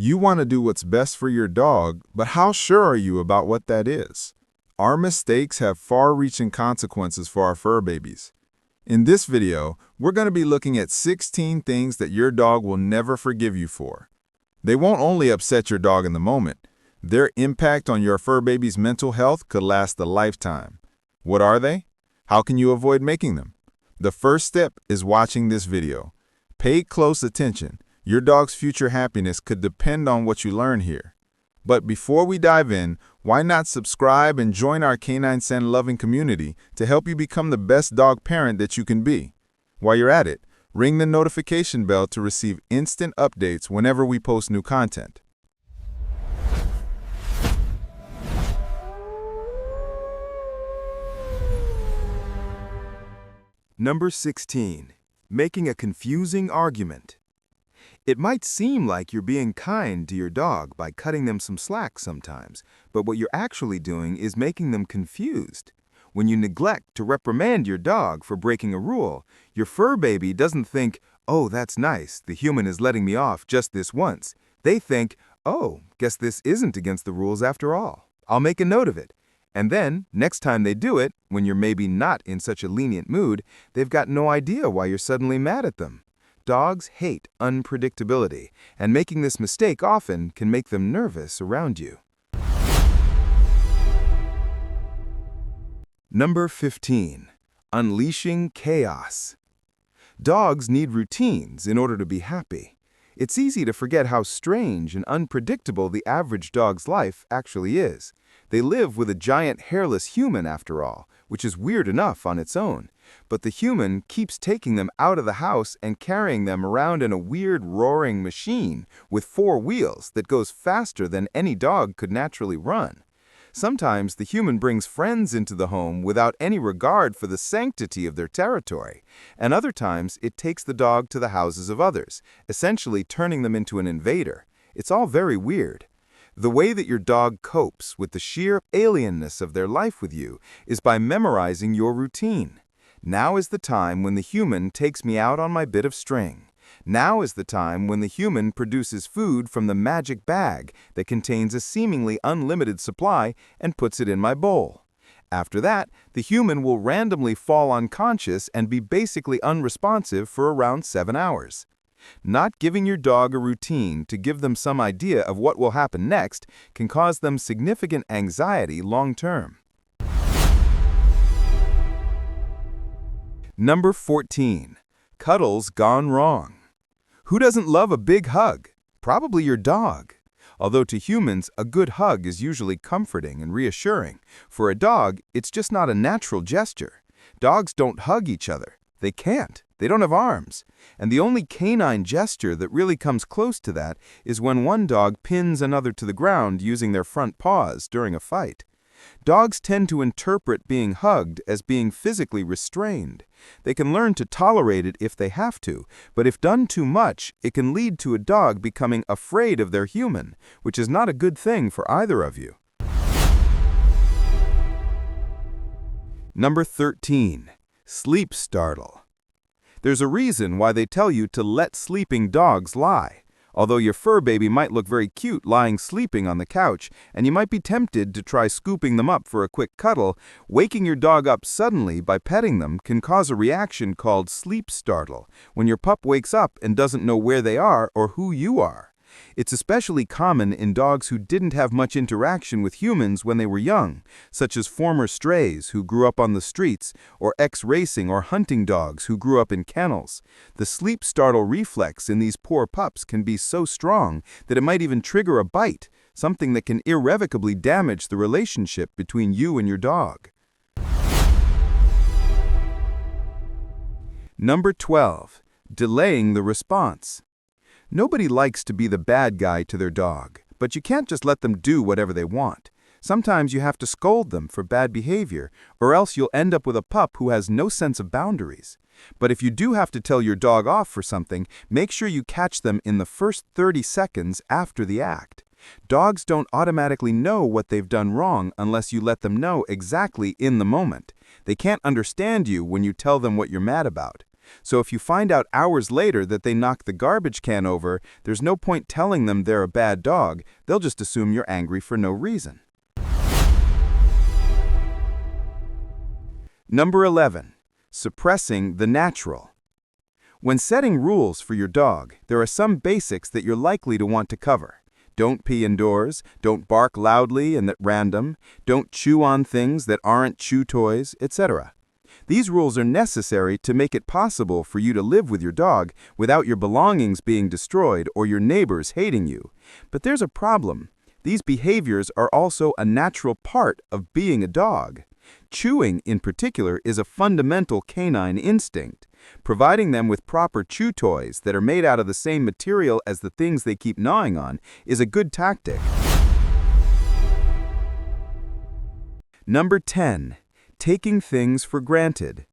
You want to do what's best for your dog, but how sure are you about what that is? Our mistakes have far-reaching consequences for our fur babies. In this video, we're going to be looking at 16 things that your dog will never forgive you for. They won't only upset your dog in the moment. Their impact on your fur baby's mental health could last a lifetime. What are they? How can you avoid making them? The first step is watching this video. Pay close attention. Your dog's future happiness could depend on what you learn here. But before we dive in, why not subscribe and join our Canine Sand loving community to help you become the best dog parent that you can be? While you're at it, ring the notification bell to receive instant updates whenever we post new content. Number 16. Making a confusing argument. It might seem like you're being kind to your dog by cutting them some slack sometimes, but what you're actually doing is making them confused. When you neglect to reprimand your dog for breaking a rule, your fur baby doesn't think, "Oh, that's nice, the human is letting me off just this once." They think, "Oh, guess this isn't against the rules after all. I'll make a note of it." And then, next time they do it, when you're maybe not in such a lenient mood, they've got no idea why you're suddenly mad at them. Dogs hate unpredictability, and making this mistake often can make them nervous around you. Number 15. Unleashing chaos. Dogs need routines in order to be happy. It's easy to forget how strange and unpredictable the average dog's life actually is. They live with a giant hairless human after all, which is weird enough on its own. But the human keeps taking them out of the house and carrying them around in a weird roaring machine with 4 wheels that goes faster than any dog could naturally run. Sometimes the human brings friends into the home without any regard for the sanctity of their territory, and other times it takes the dog to the houses of others, essentially turning them into an invader. It's all very weird. The way that your dog copes with the sheer alienness of their life with you is by memorizing your routine. Now is the time when the human takes me out on my bit of string. Now is the time when the human produces food from the magic bag that contains a seemingly unlimited supply and puts it in my bowl. After that, the human will randomly fall unconscious and be basically unresponsive for around 7 hours. Not giving your dog a routine to give them some idea of what will happen next can cause them significant anxiety long-term. Number 14. Cuddles gone wrong. Who doesn't love a big hug? Probably your dog. Although to humans, a good hug is usually comforting and reassuring, for a dog, it's just not a natural gesture. Dogs don't hug each other. They can't. They don't have arms. And the only canine gesture that really comes close to that is when one dog pins another to the ground using their front paws during a fight. Dogs tend to interpret being hugged as being physically restrained. They can learn to tolerate it if they have to, but if done too much, it can lead to a dog becoming afraid of their human, which is not a good thing for either of you. Number 13. Sleep startle. There's a reason why they tell you to let sleeping dogs lie. Although your fur baby might look very cute lying sleeping on the couch, and you might be tempted to try scooping them up for a quick cuddle, waking your dog up suddenly by petting them can cause a reaction called sleep startle, when your pup wakes up and doesn't know where they are or who you are. It's especially common in dogs who didn't have much interaction with humans when they were young, such as former strays who grew up on the streets, or ex-racing or hunting dogs who grew up in kennels. The sleep startle reflex in these poor pups can be so strong that it might even trigger a bite, something that can irrevocably damage the relationship between you and your dog. Number 12. Delaying the response. Nobody likes to be the bad guy to their dog, but you can't just let them do whatever they want. Sometimes you have to scold them for bad behavior, or else you'll end up with a pup who has no sense of boundaries. But if you do have to tell your dog off for something, make sure you catch them in the first 30 seconds after the act. Dogs don't automatically know what they've done wrong unless you let them know exactly in the moment. They can't understand you when you tell them what you're mad about. So if you find out hours later that they knocked the garbage can over, there's no point telling them they're a bad dog. They'll just assume you're angry for no reason. Number 11. Suppressing the natural. When setting rules for your dog, there are some basics that you're likely to want to cover. Don't pee indoors, don't bark loudly and at random, don't chew on things that aren't chew toys, etc. These rules are necessary to make it possible for you to live with your dog without your belongings being destroyed or your neighbors hating you. But there's a problem. These behaviors are also a natural part of being a dog. Chewing, in particular, is a fundamental canine instinct. Providing them with proper chew toys that are made out of the same material as the things they keep gnawing on is a good tactic. Number 10. Taking things for granted.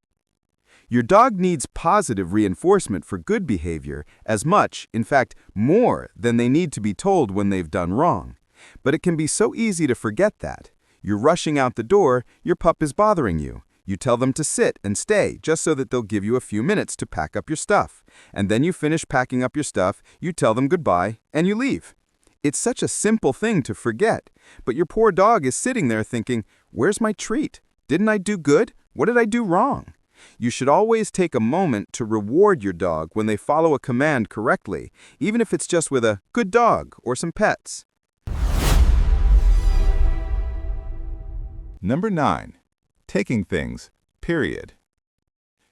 Your dog needs positive reinforcement for good behavior as much, in fact, more than they need to be told when they've done wrong. But it can be so easy to forget that. You're rushing out the door, your pup is bothering you. You tell them to sit and stay just so that they'll give you a few minutes to pack up your stuff. And then you finish packing up your stuff, you tell them goodbye, and you leave. It's such a simple thing to forget, but your poor dog is sitting there thinking, "Where's my treat? Didn't I do good? What did I do wrong?" You should always take a moment to reward your dog when they follow a command correctly, even if it's just with a "good dog" or some pets. Number 9. Taking things, period.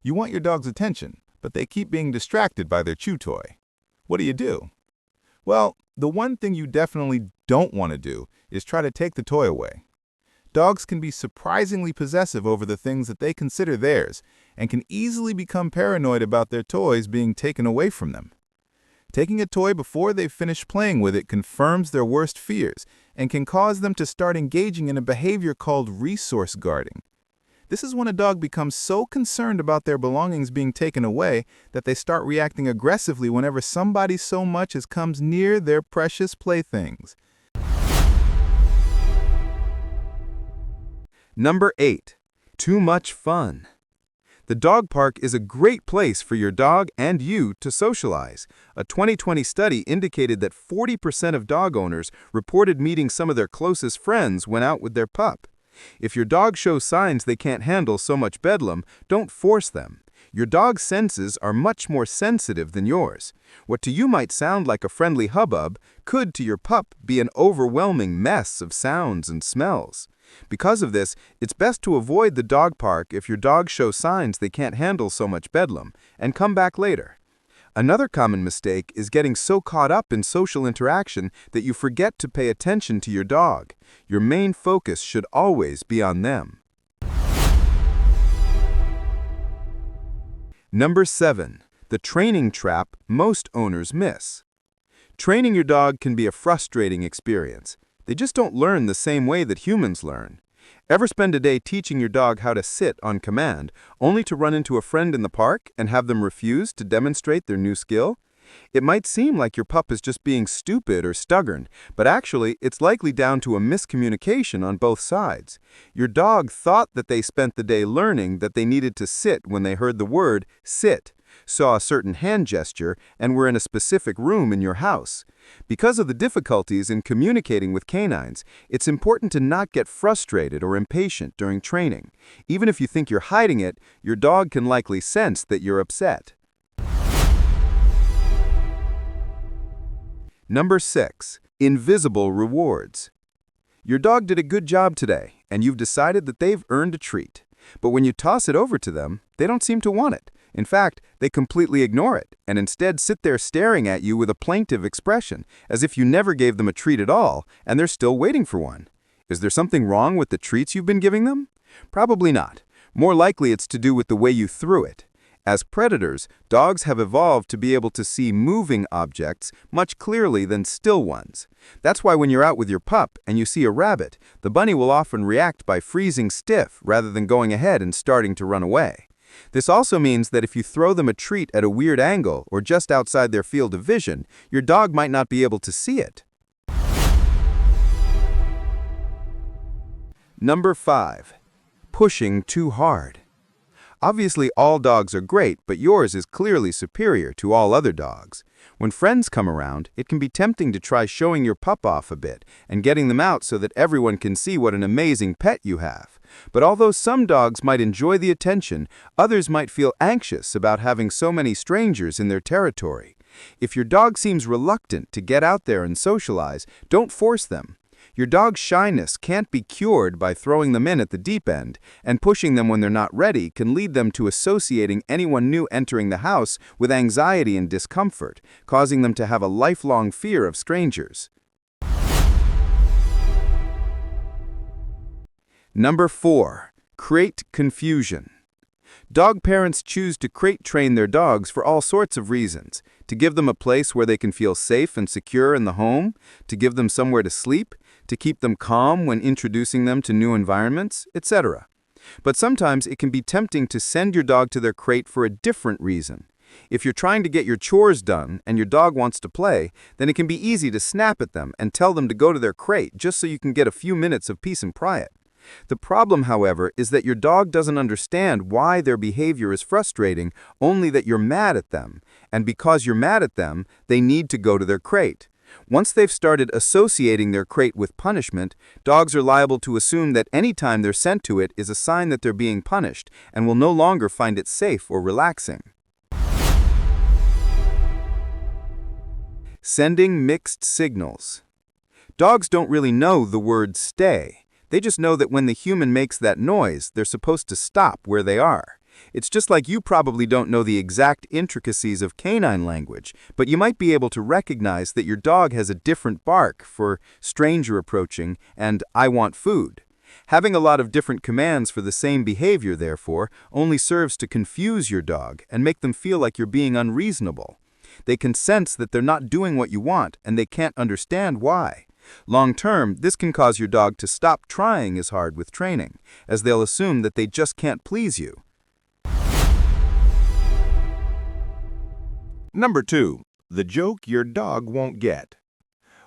You want your dog's attention, but they keep being distracted by their chew toy. What do? Well, the one thing you definitely don't want to do is try to take the toy away. Dogs can be surprisingly possessive over the things that they consider theirs and can easily become paranoid about their toys being taken away from them. Taking a toy before they've finished playing with it confirms their worst fears and can cause them to start engaging in a behavior called resource guarding. This is when a dog becomes so concerned about their belongings being taken away that they start reacting aggressively whenever somebody so much as comes near their precious playthings. Number 8. Too much fun. The dog park is a great place for your dog and you to socialize. A 2020 study indicated that 40% of dog owners reported meeting some of their closest friends when out with their pup. If your dog shows signs they can't handle so much bedlam, don't force them. Your dog's senses are much more sensitive than yours. What to you might sound like a friendly hubbub could to your pup be an overwhelming mess of sounds and smells. Because of this, it's best to avoid the dog park if your dog shows signs they can't handle so much bedlam, and come back later. Another common mistake is getting so caught up in social interaction that you forget to pay attention to your dog. Your main focus should always be on them. Number 7. The training trap most owners miss. Training your dog can be a frustrating experience. They just don't learn the same way that humans learn. Ever spend a day teaching your dog how to sit on command, only to run into a friend in the park and have them refuse to demonstrate their new skill? It might seem like your pup is just being stupid or stubborn, but actually it's likely down to a miscommunication on both sides. Your dog thought that they spent the day learning that they needed to sit when they heard the word sit, saw a certain hand gesture, and were in a specific room in your house. Because of the difficulties in communicating with canines, it's important to not get frustrated or impatient during training. Even if you think you're hiding it, your dog can likely sense that you're upset. Number 6. Invisible rewards. Your dog did a good job today, and you've decided that they've earned a treat. But when you toss it over to them, they don't seem to want it. In fact, they completely ignore it, and instead sit there staring at you with a plaintive expression, as if you never gave them a treat at all, and they're still waiting for one. Is there something wrong with the treats you've been giving them? Probably not. More likely it's to do with the way you threw it. As predators, dogs have evolved to be able to see moving objects much clearly than still ones. That's why when you're out with your pup and you see a rabbit, the bunny will often react by freezing stiff rather than going ahead and starting to run away. This also means that if you throw them a treat at a weird angle or just outside their field of vision, your dog might not be able to see it. Number 5. Pushing too hard. Obviously, all dogs are great, but yours is clearly superior to all other dogs. When friends come around, it can be tempting to try showing your pup off a bit and getting them out so that everyone can see what an amazing pet you have. But although some dogs might enjoy the attention, others might feel anxious about having so many strangers in their territory. If your dog seems reluctant to get out there and socialize, don't force them. Your dog's shyness can't be cured by throwing them in at the deep end, and pushing them when they're not ready can lead them to associating anyone new entering the house with anxiety and discomfort, causing them to have a lifelong fear of strangers. Number 4. Crate confusion. Dog parents choose to crate train their dogs for all sorts of reasons: to give them a place where they can feel safe and secure in the home, to give them somewhere to sleep, to keep them calm when introducing them to new environments, etc. But sometimes it can be tempting to send your dog to their crate for a different reason. If you're trying to get your chores done and your dog wants to play, then it can be easy to snap at them and tell them to go to their crate just so you can get a few minutes of peace and quiet. The problem, however, is that your dog doesn't understand why their behavior is frustrating, only that you're mad at them, and because you're mad at them, they need to go to their crate. Once they've started associating their crate with punishment, dogs are liable to assume that any time they're sent to it is a sign that they're being punished, and will no longer find it safe or relaxing. Sending mixed signals. Dogs don't really know the word stay. They just know that when the human makes that noise, they're supposed to stop where they are. It's just like you probably don't know the exact intricacies of canine language, but you might be able to recognize that your dog has a different bark for stranger approaching and I want food. Having a lot of different commands for the same behavior, therefore, only serves to confuse your dog and make them feel like you're being unreasonable. They can sense that they're not doing what you want, and they can't understand why. Long-term, this can cause your dog to stop trying as hard with training, as they'll assume that they just can't please you. Number 2. The joke your dog won't get.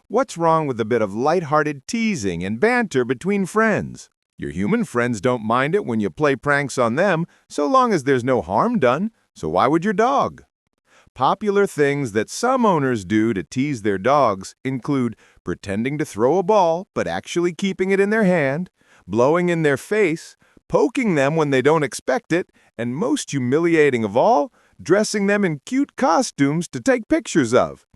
What's wrong with a bit of lighthearted teasing and banter between friends? Your human friends don't mind it when you play pranks on them, so long as there's no harm done, so why would your dog? Popular things that some owners do to tease their dogs include pretending to throw a ball but actually keeping it in their hand, blowing in their face, poking them when they don't expect it, and most humiliating of all, dressing them in cute costumes to take pictures of.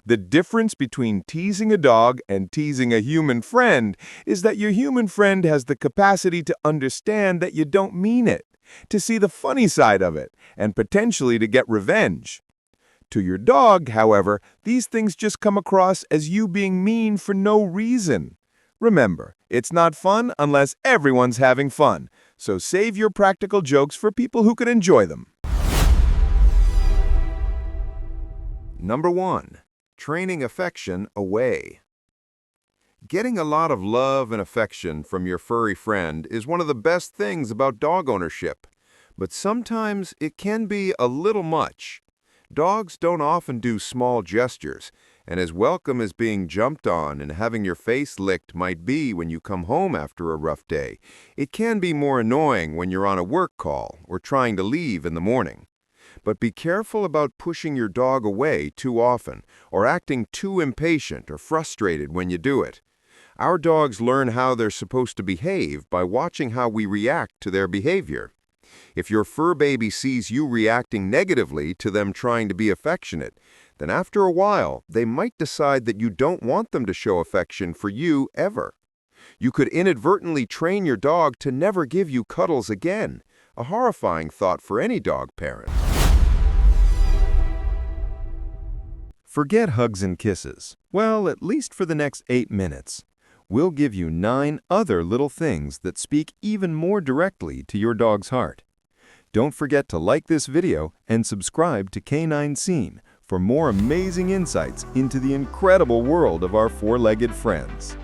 The difference between teasing a dog and teasing a human friend is that your human friend has the capacity to understand that you don't mean it, to see the funny side of it, and potentially to get revenge. To your dog, however, these things just come across as you being mean for no reason. Remember, it's not fun unless everyone's having fun, so save your practical jokes for people who can enjoy them. Number 1. Training affection away. Getting a lot of love and affection from your furry friend is one of the best things about dog ownership, but sometimes it can be a little much. Dogs don't often do small gestures, and as welcome as being jumped on and having your face licked might be when you come home after a rough day, it can be more annoying when you're on a work call or trying to leave in the morning. But be careful about pushing your dog away too often or acting too impatient or frustrated when you do it. Our dogs learn how they're supposed to behave by watching how we react to their behavior. If your fur baby sees you reacting negatively to them trying to be affectionate, then after a while, they might decide that you don't want them to show affection for you ever. You could inadvertently train your dog to never give you cuddles again, a horrifying thought for any dog parent. Forget hugs and kisses. Well, at least for the next 8 minutes. We'll give you 9 other little things that speak even more directly to your dog's heart. Don't forget to like this video and subscribe to Canine Scene for more amazing insights into the incredible world of our four-legged friends.